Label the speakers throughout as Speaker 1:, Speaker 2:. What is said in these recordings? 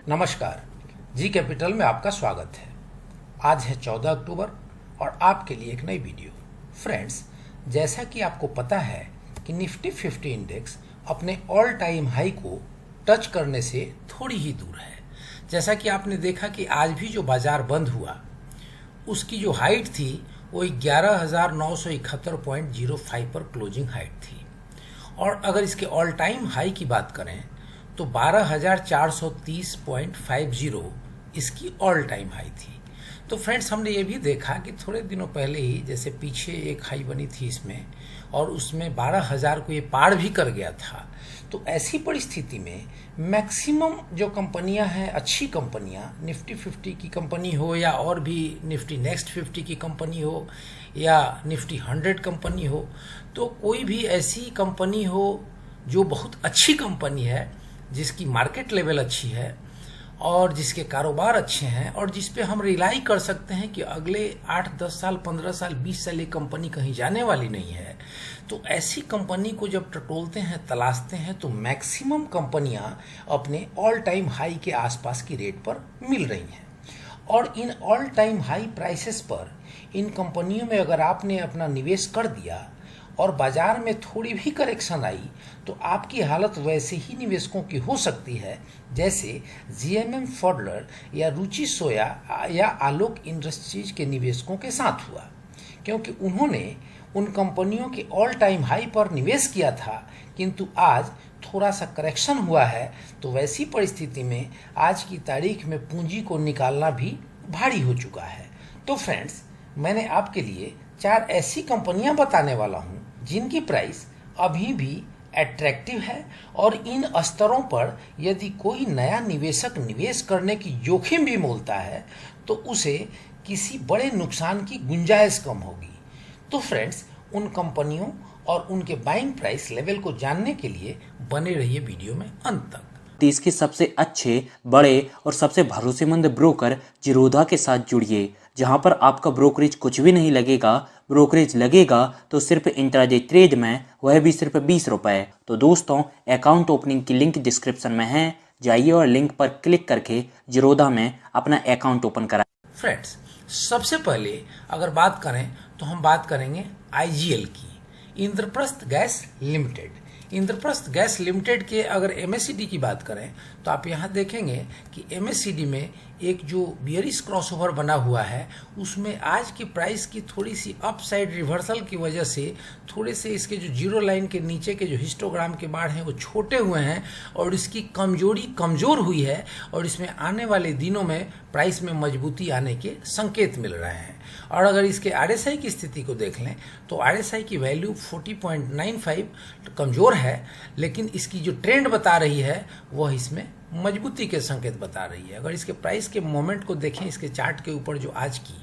Speaker 1: नमस्कार, G capital में आपका स्वागत है। आज है 14 अक्टूबर और आपके लिए एक नई वीडियो। फ्रेंड्स, जैसा कि आपको पता है कि निफ्टी 50 इंडेक्स अपने ऑल टाइम हाई को टच करने से थोड़ी ही दूर है। जैसा कि आपने देखा कि आज भी जो बाजार बंद हुआ उसकी जो हाइट थी वो 11,971.05 पर क्लोजिंग हाइट थी, और अगर इसके ऑल टाइम हाई की बात करें तो 12,430.50 इसकी ऑल टाइम हाई थी। तो फ्रेंड्स, हमने ये भी देखा कि थोड़े दिनों पहले ही जैसे पीछे एक हाई बनी थी इसमें, और उसमें 12,000 को ये पार भी कर गया था। तो ऐसी परिस्थिति में मैक्सिमम जो कंपनियां हैं, अच्छी कंपनियां, निफ्टी 50 की कंपनी हो या और भी निफ्टी नेक्स्ट 50 की कंपनी हो या निफ्टी 100 कंपनी हो, तो कोई भी ऐसी कंपनी हो जो बहुत अच्छी कंपनी है, जिसकी मार्केट लेवल अच्छी है और जिसके कारोबार अच्छे हैं और जिस पे हम रिलाई कर सकते हैं कि अगले 8, 10 साल, 15 साल, 20 साल ये कंपनी कहीं जाने वाली नहीं है, तो ऐसी कंपनी को जब टटोलते हैं, तलाशते हैं, तो मैक्सिमम कंपनियां अपने ऑल टाइम हाई के आसपास की रेट पर मिल रही हैं। और in all time high prices पर इन कंपनियों में अगर आपने अपना निवेश कर दिया और बाजार में थोड़ी भी करेक्शन आई तो आपकी हालत वैसे ही निवेशकों की हो सकती है जैसे जीएमएम फॉडलर या रुचि सोया या आलोक इंडस्ट्रीज के निवेशकों के साथ हुआ, क्योंकि उन्होंने उन कंपनियों के ऑल टाइम हाई पर निवेश किया था, किंतु आज थोड़ा सा करेक्शन हुआ है। तो वैसी परिस्थिति में आज की तारीख में पूंजी को निकालना भी भारी हो चुका है। तो फ्रेंड्स, मैंने आपके लिए 4 ऐसी कंपनियां बताने वाला हूं जिनकी प्राइस अभी भी अट्रैक्टिव है, और इन स्तरों पर यदि कोई नया निवेशक निवेश करने की जोखिम भी मोलता है तो उसे किसी बड़े नुकसान की गुंजाइश कम होगी। तो फ्रेंड्स, उन कंपनियों और उनके बाइंग प्राइस लेवल को जानने के लिए बने रहिए वीडियो में अंत तक।
Speaker 2: देश के सबसे अच्छे, बड़े और सबसे भरोसेमंद ब्रोकर जिरोधा के साथ जुड़िए, जहां पर आपका ब्रोकरेज कुछ भी नहीं लगेगा। ब्रोकरेज लगेगा तो सिर्फ इंट्राडे ट्रेड में, वह भी सिर्फ 20 रुपए। तो दोस्तों, अकाउंट ओपनिंग की लिंक डिस्क्रिप्शन में है, जाइए और लिंक पर क्लिक करके जिरोधा में अपना अकाउंट ओपन कराएं।
Speaker 1: फ्रेंड्स, सबसे पहले अगर बात करें तो हम बात करेंगे आईजीएल की, Indraprastha gas limited. Indraprastha gas limited के अगर एमएससीडी की बात करें तो आप यहाँ देखेंगे कि एमएससीडी में एक जो बियरिश क्रॉसओवर बना हुआ है उसमें आज की प्राइस की थोड़ी सी अपसाइड रिवर्सल की वजह से थोड़े से इसके जो जीरो लाइन के नीचे के जो हिस्टोग्राम के बार हैं वो छोटे हुए हैं और इसकी कमजोरी कमजोर हुई है, और इसमें आने वाले दिनों में प्राइस में मजबूती आने के संकेत मिल रहे हैं। और अगर इसके आरएसआई की स्थिति को देख लें तो आरएसआई की वैल्यू 40.95 कमजोर है, लेकिन इसकी जो ट्रेंड बता रही है वह इसमें मजबूती के संकेत बता रही है। अगर इसके प्राइस के मोमेंट को देखें इसके चार्ट के ऊपर जो आज की,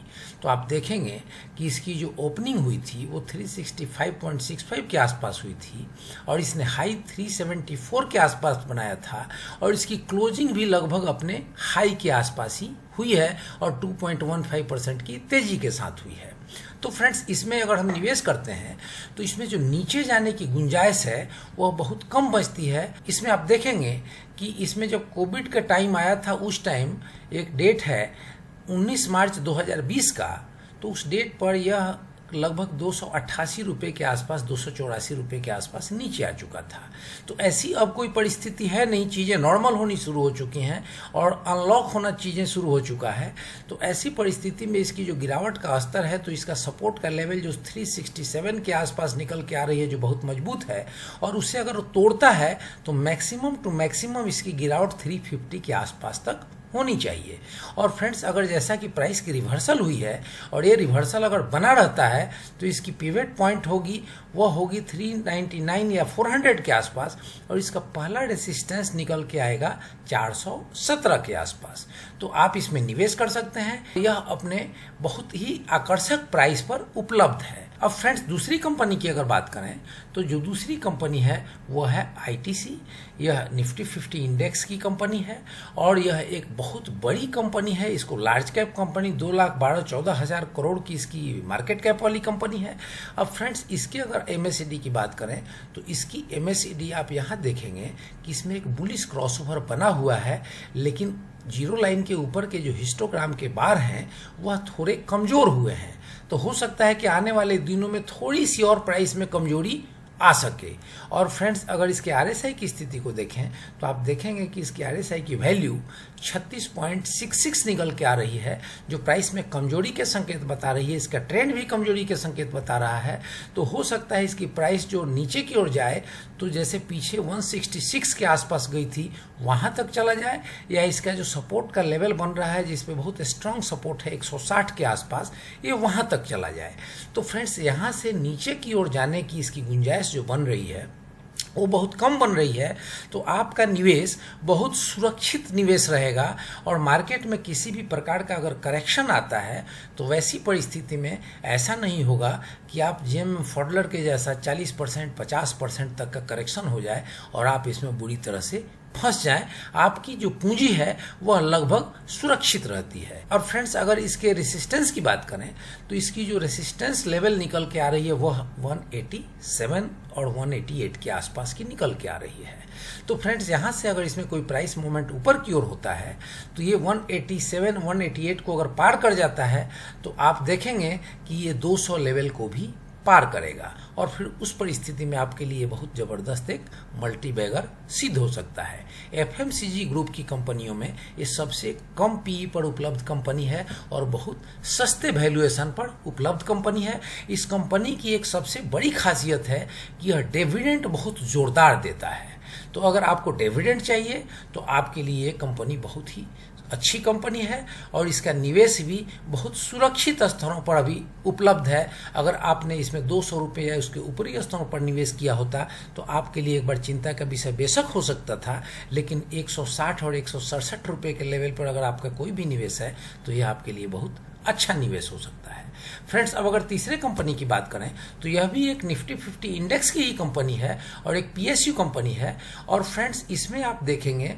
Speaker 1: तो आप देखेंगे कि इसकी जो ओपनिंग हुई थी वो 365.65 के आसपास हुई थी, और इसने हाई 374 के आसपास बनाया था, और इसकी क्लोजिंग भी लगभग अपने हाई के आसपास ही हुई है और 2.15% की तेजी के साथ हुई है। तो फ्रेंड्स, इसमें अगर हम निवेश करते हैं तो इसमें जो नीचे जाने की गुंजाइश है वह बहुत कम बचती है। इसमें आप देखेंगे कि इसमें जब कोविड का टाइम आया था उस टाइम एक डेट है 19 मार्च 2020 का, तो उस डेट पर यह लगभग 288 रुपये के आसपास, 284 रुपये के आसपास नीचे आ चुका था। तो ऐसी अब कोई परिस्थिति है नहीं, चीज़ें नॉर्मल होनी शुरू हो चुकी हैं और अनलॉक होना चीज़ें शुरू हो चुका है। तो ऐसी परिस्थिति में इसकी जो गिरावट का स्तर है, तो इसका सपोर्ट का लेवल जो 367 के आसपास निकल के आ रही है, जो बहुत मजबूत है, और उससे अगर तोड़ता है तो मैक्सिमम टू मैक्सिमम इसकी गिरावट 350 के आसपास तक होनी चाहिए। और फ्रेंड्स, अगर जैसा कि प्राइस की रिवर्सल हुई है और ये रिवर्सल अगर बना रहता है तो इसकी पिवट पॉइंट होगी, वह होगी 399 या 400 के आसपास, और इसका पहला रेसिस्टेंस निकल के आएगा 417 के आसपास। तो आप इसमें निवेश कर सकते हैं, यह अपने बहुत ही आकर्षक प्राइस पर उपलब्ध है। अब फ्रेंड्स दूसरी कंपनी की अगर बात करें तो जो दूसरी कंपनी है वो है आईटीसी। यह निफ्टी 50 इंडेक्स की कंपनी है और यह एक बहुत बड़ी कंपनी है। इसको लार्ज कैप कंपनी 2,12,14,000 करोड़ की इसकी मार्केट कैप वाली कंपनी है। अब फ्रेंड्स इसके अगर एमएससीडी की बात करें तो इसकी एमएससीडी आप यहाँ देखेंगे कि इसमें एक बुलिश क्रॉसओवर बना हुआ है, लेकिन जीरो लाइन के ऊपर के जो हिस्टोग्राम के बार हैं वह थोड़े कमजोर हुए हैं। तो हो सकता है कि आने वाले दिनों में थोड़ी सी और प्राइस में कमजोरी आ सके। और फ्रेंड्स अगर इसके आरएसआई की स्थिति को देखें तो आप देखेंगे कि इसकी आरएसआई की वैल्यू 36.66 निकल के आ रही है, जो प्राइस में कमजोरी के संकेत बता रही है। इसका ट्रेंड भी कमजोरी के संकेत बता रहा है। तो हो सकता है इसकी प्राइस जो नीचे की ओर जाए तो जैसे पीछे 166 के आसपास गई थी वहां तक चला जाए, या इसका जो सपोर्ट का लेवल बन रहा है जिसपे बहुत स्ट्रांग सपोर्ट है 160 के आसपास, ये वहां तक चला जाए। तो फ्रेंड्स यहाँ से नीचे की ओर जाने की इसकी गुंजाइश जो बन रही है वो बहुत कम बन रही है। तो आपका निवेश बहुत सुरक्षित निवेश रहेगा और मार्केट में किसी भी प्रकार का अगर करेक्शन आता है तो वैसी परिस्थिति में ऐसा नहीं होगा कि आप जेम फॉडलर के जैसा 40% 50% तक का करेक्शन हो जाए और आप इसमें बुरी तरह से फंस जाए। आपकी जो पूंजी है वह लगभग सुरक्षित रहती है। और फ्रेंड्स अगर इसके रेसिस्टेंस की बात करें तो इसकी जो रेसिस्टेंस लेवल निकल के आ रही है वह 187 और 188 के आसपास की निकल के आ रही है। तो फ्रेंड्स यहाँ से अगर इसमें कोई प्राइस मूवमेंट ऊपर की ओर होता है तो ये 187 188 को अगर पार कर जाता है तो आप देखेंगे कि ये 200 लेवल को भी पार करेगा और फिर उस परिस्थिति में आपके लिए बहुत जबरदस्त एक मल्टी बैगर सिद्ध हो सकता है। एफएमसीजी ग्रुप की कंपनियों में ये सबसे कम पीई पर उपलब्ध कंपनी है और बहुत सस्ते वैल्यूएशन पर उपलब्ध कंपनी है। इस कंपनी की एक सबसे बड़ी खासियत है कि यह डिविडेंड बहुत जोरदार देता है। तो अगर आपको डिविडेंड चाहिए तो आपके लिए ये कंपनी बहुत ही अच्छी कंपनी है और इसका निवेश भी बहुत सुरक्षित स्तरों पर अभी उपलब्ध है। अगर आपने इसमें 200 रुपये या उसके ऊपरी स्तरों पर निवेश किया होता तो आपके लिए एक बार चिंता का विषय बेशक हो सकता था, लेकिन 160 और 167 रुपये के लेवल पर अगर आपका कोई भी निवेश है तो यह आपके लिए बहुत अच्छा निवेश हो सकता है। फ्रेंड्स अब अगर तीसरे कंपनी की बात करें तो यह भी एक निफ्टी 50 इंडेक्स की ही कंपनी है और एक पीएसयू कंपनी है। और फ्रेंड्स इसमें आप देखेंगे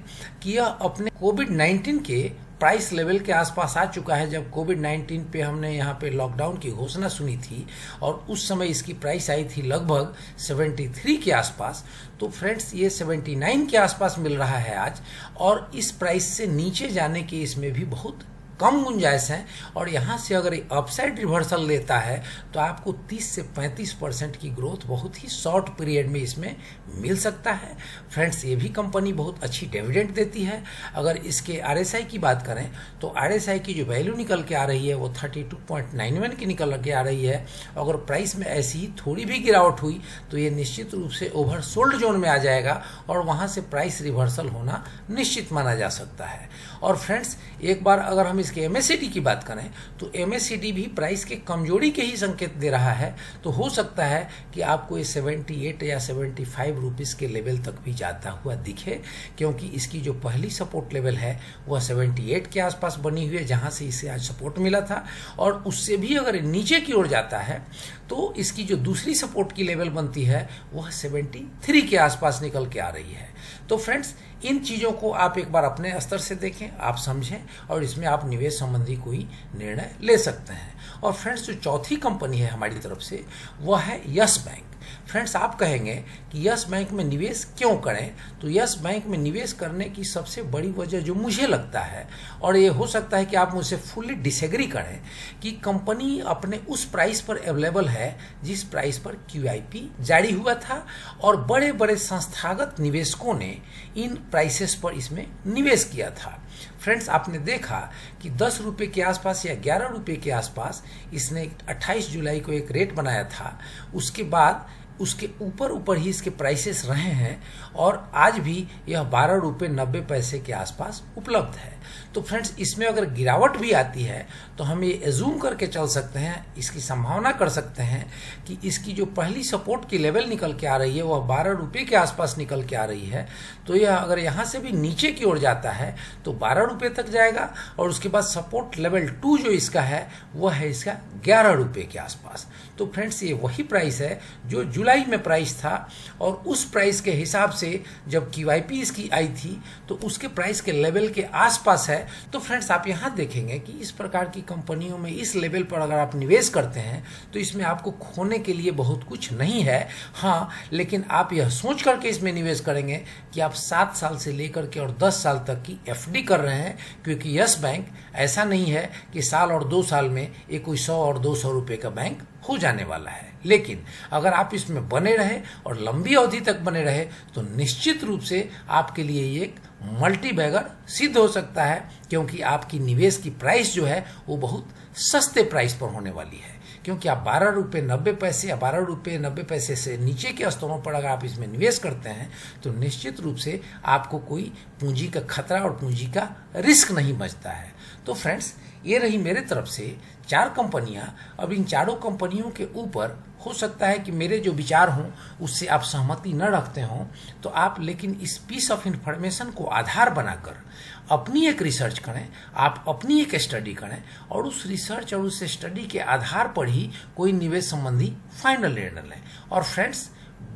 Speaker 1: कि यह अपने कोविड-19 के प्राइस लेवल के आसपास आ चुका है। जब कोविड-19 पे हमने यहाँ पे लॉकडाउन की घोषणा सुनी थी और उस समय इसकी प्राइस आई थी लगभग 73 के आसपास, तो फ्रेंड्स ये 79 के आसपास मिल रहा है आज, और इस प्राइस से नीचे जाने की इसमें भी बहुत कम गुंजाइश है। और यहाँ से अगर अपसाइड रिवर्सल लेता है तो आपको 30 से 35% की ग्रोथ बहुत ही शॉर्ट पीरियड में इसमें मिल सकता है। फ्रेंड्स ये भी कंपनी बहुत अच्छी डिविडेंड देती है। अगर इसके आरएसआई की बात करें तो आरएसआई की जो वैल्यू निकल के आ रही है वो 32.91 की निकल के आ रही है। अगर प्राइस में ऐसी ही थोड़ी भी गिरावट हुई तो ये निश्चित रूप से ओवरसोल्ड जोन में आ जाएगा और वहाँ से प्राइस रिवर्सल होना निश्चित माना जा सकता है। और फ्रेंड्स एक बार अगर हम इसके एमएससीडी की बात करें तो एमएससीडी भी प्राइस के कमजोरी के ही संकेत दे रहा है। तो हो सकता है कि आपको ये 78 या 75 रुपीस के लेवल तक भी जाता हुआ दिखे, क्योंकि इसकी जो पहली सपोर्ट लेवल है वह 78 के आसपास बनी हुई है जहां से इसे आज सपोर्ट मिला था। और उससे भी अगर नीचे की ओर जाता है तो इसकी जो दूसरी सपोर्ट की लेवल बनती है वह 73 के आसपास निकल के आ रही है। तो फ्रेंड्स इन चीज़ों को आप एक बार अपने स्तर से देखें, आप समझें और इसमें आप निवेश संबंधी कोई निर्णय ले सकते हैं। और फ्रेंड्स जो चौथी कंपनी है हमारी तरफ से वह है यस बैंक। फ्रेंड्स आप कहेंगे कि यस बैंक में निवेश क्यों करें, तो यस बैंक में निवेश करने की सबसे बड़ी वजह जो मुझे लगता है, और ये हो सकता है कि आप मुझसे फुल्ली डिसएग्री करें, कि कंपनी अपने उस प्राइस पर अवेलेबल है जिस प्राइस पर QIP जारी हुआ था और बड़े बड़े संस्थागत निवेशकों ने इन प्राइसेस पर इसमें निवेश किया था। फ्रेंड्स आपने देखा कि 10 रुपये के आसपास या 11 रुपये के आसपास इसने 28 जुलाई को एक रेट बनाया था। उसके बाद उसके ऊपर ऊपर ही इसके प्राइसेस रहे हैं और आज भी यह 12 रुपये 90 पैसे के आसपास उपलब्ध है। तो फ्रेंड्स, इसमें अगर गिरावट भी आती है तो हम ये एज्यूम करके चल सकते हैं, इसकी संभावना कर सकते हैं कि इसकी जो पहली सपोर्ट की लेवल निकल के आ रही है वह 12 रुपये के आसपास निकल के आ रही है। तो यह अगर यहाँ से भी नीचे की ओर जाता है तो 12 रुपये तक जाएगा और उसके बाद सपोर्ट लेवल 2 जो इसका है वह है इसका 11 रुपये के आसपास। तो फ्रेंड्स, ये वही प्राइस है जो जुलाई में प्राइस था और उस प्राइस के हिसाब से जब QIP इसकी आई थी तो उसके प्राइस के लेवल के आसपास है। तो फ्रेंड्स, आप यहाँ देखेंगे कि इस प्रकार की कंपनियों में इस लेवल पर अगर आप निवेश करते हैं तो इसमें आपको खोने के लिए बहुत कुछ नहीं है। हाँ, लेकिन आप यह सोच करके इसमें निवेश करेंगे कि आप 7 साल से लेकर के और 10 साल तक की FD कर रहे हैं, क्योंकि यस बैंक ऐसा नहीं है कि साल और 2 साल में ये कोई 100 और 200 रुपये का बैंक हो जाने वाला है। लेकिन अगर आप इसमें बने रहे और लंबी अवधि तक बने रहे तो निश्चित रूप से आपके लिए ये एक मल्टी बैगर सिद्ध हो सकता है, क्योंकि आपकी निवेश की प्राइस जो है वो बहुत सस्ते प्राइस पर होने वाली है। क्योंकि आप 12 रुपये 90 पैसे या 12 रुपये 90 पैसे से नीचे के स्तरों पर अगर आप इसमें निवेश करते हैं तो निश्चित रूप से आपको कोई पूंजी का खतरा और पूंजी का रिस्क नहीं बचता है। तो फ्रेंड्स, ये रही मेरे तरफ से 4 कंपनियां। अब इन चारों कंपनियों के ऊपर हो सकता है कि मेरे जो विचार हों उससे आप सहमति न रखते हों, तो आप लेकिन इस पीस ऑफ इंफॉर्मेशन को आधार बनाकर अपनी एक रिसर्च करें, आप अपनी एक स्टडी करें और उस रिसर्च और उस स्टडी के आधार पर ही कोई निवेश संबंधी फाइनल निर्णय लें। और फ्रेंड्स,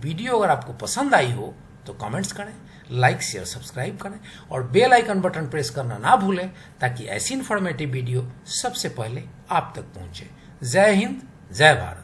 Speaker 1: वीडियो अगर आपको पसंद आई हो तो कमेंट्स करें, लाइक शेयर सब्सक्राइब करें और बेल आइकन बटन प्रेस करना ना भूलें ताकि ऐसी इन्फॉर्मेटिव वीडियो सबसे पहले आप तक पहुंचे। जय हिंद, जय भारत।